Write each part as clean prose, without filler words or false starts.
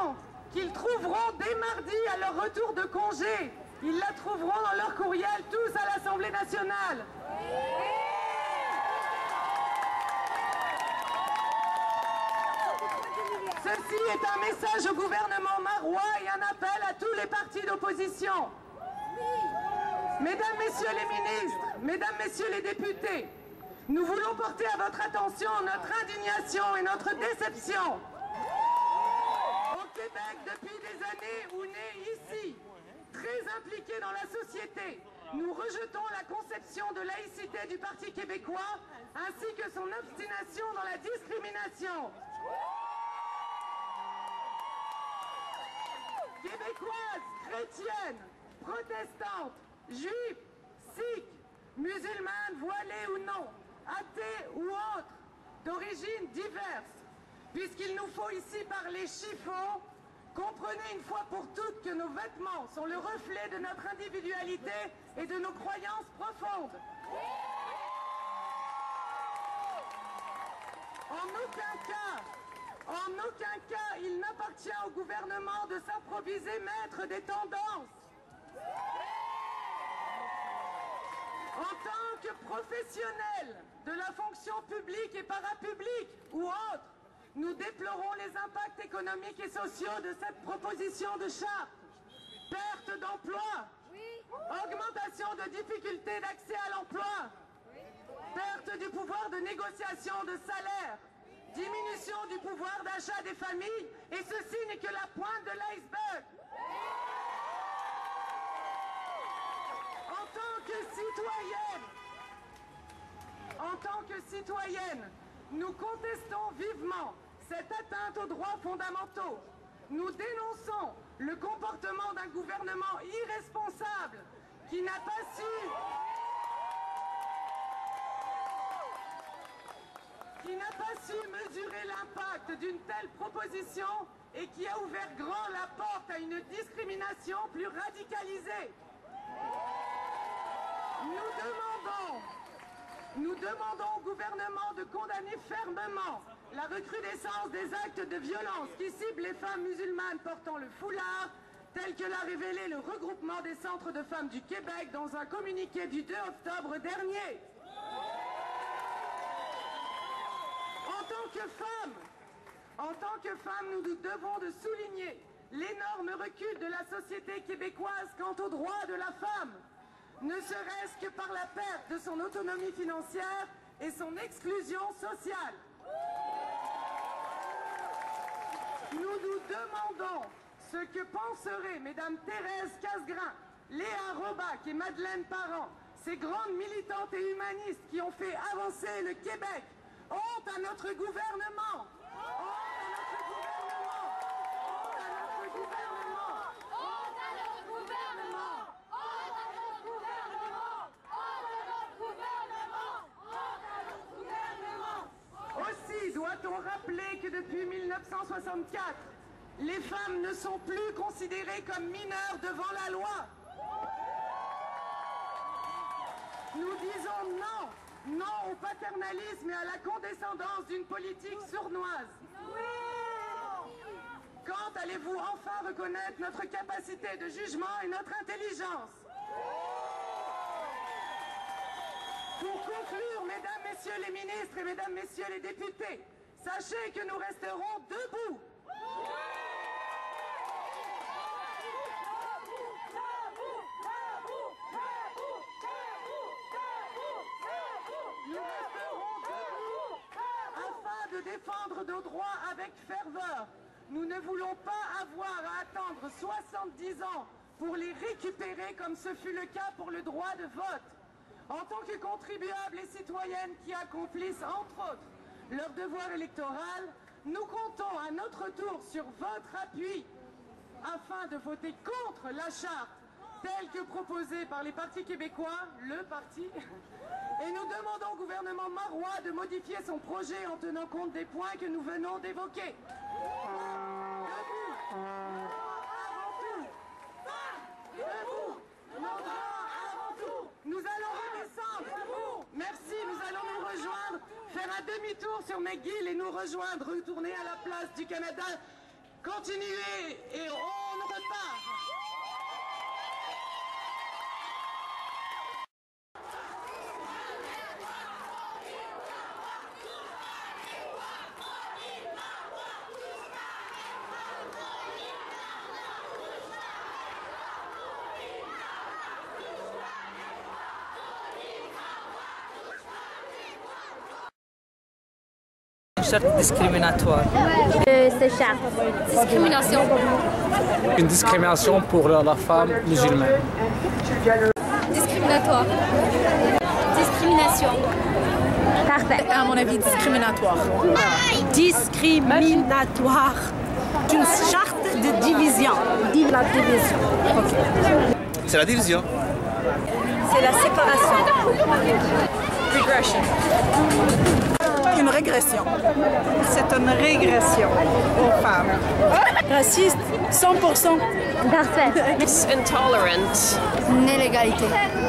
vêtements qu'ils trouveront dès mardi à leur retour de congé. Ils la trouveront dans leur courriel tous à l'Assemblée nationale. Ceci est un message au gouvernement marois et un appel à tous les partis d'opposition. Mesdames, Messieurs les ministres, Mesdames, Messieurs les députés, nous voulons porter à votre attention notre indignation et notre déception. Au Québec, depuis des années, ou né ici, très impliqué dans la société, nous rejetons la conception de laïcité du Parti québécois ainsi que son obstination dans la discrimination. Québécoises, chrétiennes, protestantes, juifs, sikhs, musulmanes, voilées ou non, athées ou autres, d'origines diverses, puisqu'il nous faut ici parler chiffon, comprenez une fois pour toutes que nos vêtements sont le reflet de notre individualité et de nos croyances profondes. En aucun cas, il n'appartient au gouvernement de s'improviser maître des tendances. En tant que professionnels de la fonction publique et parapublique ou autre, nous déplorons les impacts économiques et sociaux de cette proposition de charte. Perte d'emploi, augmentation de difficultés d'accès à l'emploi, perte du pouvoir de négociation de salaire, diminution du pouvoir d'achat des familles, et ceci n'est que la pointe de l'iceberg. En tant que citoyenne, nous contestons vivement cette atteinte aux droits fondamentaux. Nous dénonçons le comportement d'un gouvernement irresponsable qui n'a pas su mesurer l'impact d'une telle proposition et qui a ouvert grand la porte à une discrimination plus radicalisée. Nous demandons au gouvernement de condamner fermement la recrudescence des actes de violence qui ciblent les femmes musulmanes portant le foulard, tel que l'a révélé le regroupement des centres de femmes du Québec dans un communiqué du 2 octobre dernier. En tant que femmes, nous nous devons de souligner l'énorme recul de la société québécoise quant aux droits de la femme, ne serait-ce que par la perte de son autonomie financière et son exclusion sociale. Nous nous demandons ce que penseraient Mesdames Thérèse Casgrain, Léa Robac et Madeleine Parent, ces grandes militantes et humanistes qui ont fait avancer le Québec. Honte à notre gouvernement! Honte à notre gouvernement! Honte à notre gouvernement! Honte à notre gouvernement! Honte à notre gouvernement! Honte à notre gouvernement! Honte à notre gouvernement! Aussi doit-on rappeler que depuis 1964, les femmes ne sont plus considérées comme mineures devant la loi. Nous disons non! Non au paternalisme et à la condescendance d'une politique sournoise. Quand allez-vous enfin reconnaître notre capacité de jugement et notre intelligence? Pour conclure, Mesdames, Messieurs les ministres et Mesdames, Messieurs les députés, sachez que nous resterons debout. De défendre nos droits avec ferveur. Nous ne voulons pas avoir à attendre 70 ans pour les récupérer comme ce fut le cas pour le droit de vote. En tant que contribuables et citoyennes qui accomplissent entre autres leur devoir électoral, nous comptons à notre tour sur votre appui afin de voter contre la charte telle que proposée par les partis québécois, le parti, et nous demandons au gouvernement marois de modifier son projet en tenant compte des points que nous venons d'évoquer. Nous allons redescendre. Merci, nous allons nous rejoindre, faire un demi-tour sur McGill et nous rejoindre, retourner à la place du Canada. Continuez et on repart. Une charte discriminatoire. C'est charte. Discrimination. Une discrimination pour la femme musulmane. Discriminatoire. Discrimination. Parfait. À mon avis, discriminatoire. Discriminatoire. Une charte de division. La division. C'est la division. C'est la séparation. Regression. Une régression. C'est une régression aux femmes. Raciste, 100%. Parfait. Intolerant. Une illégalité.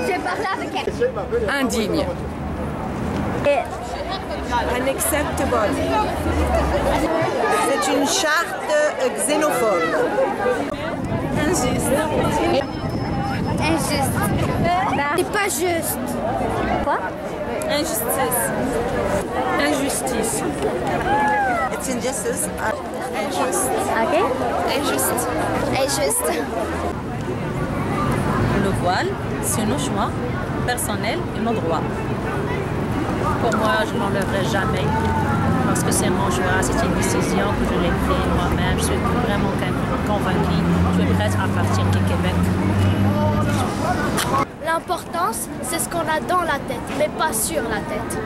J'ai parlé avec elle. Indigne. Unacceptable. C'est une charte xénophobe. Injuste. Injuste. C'est pas juste. Quoi? Injustice. Injustice. It's injustice. Injuste. Ok. Injuste. Injuste. Le voile, c'est nos choix personnels et nos droits. Pour moi, je ne l'enlèverai jamais parce que c'est mon choix, c'est une décision que je l'ai prise moi-même. Je suis vraiment convaincue, je suis prête à partir du Québec. L'importance, c'est ce qu'on a dans la tête, mais pas sur la tête.